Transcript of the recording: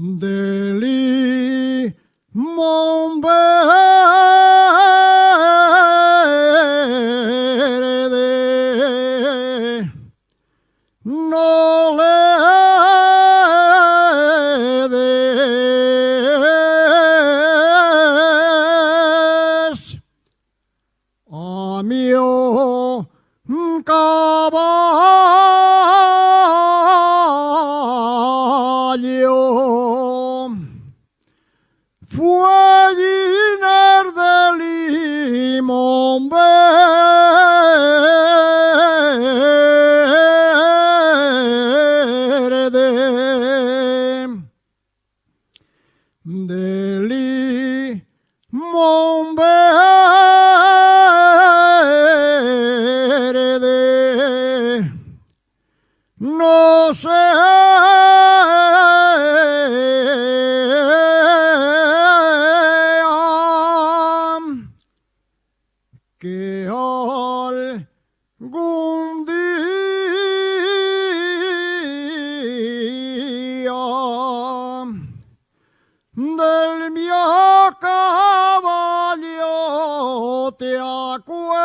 de limón verde, no le des a mi caballo. Fue llenar de limón verde, de limón verde, no sé que algún día del mi caballo te acuerdas.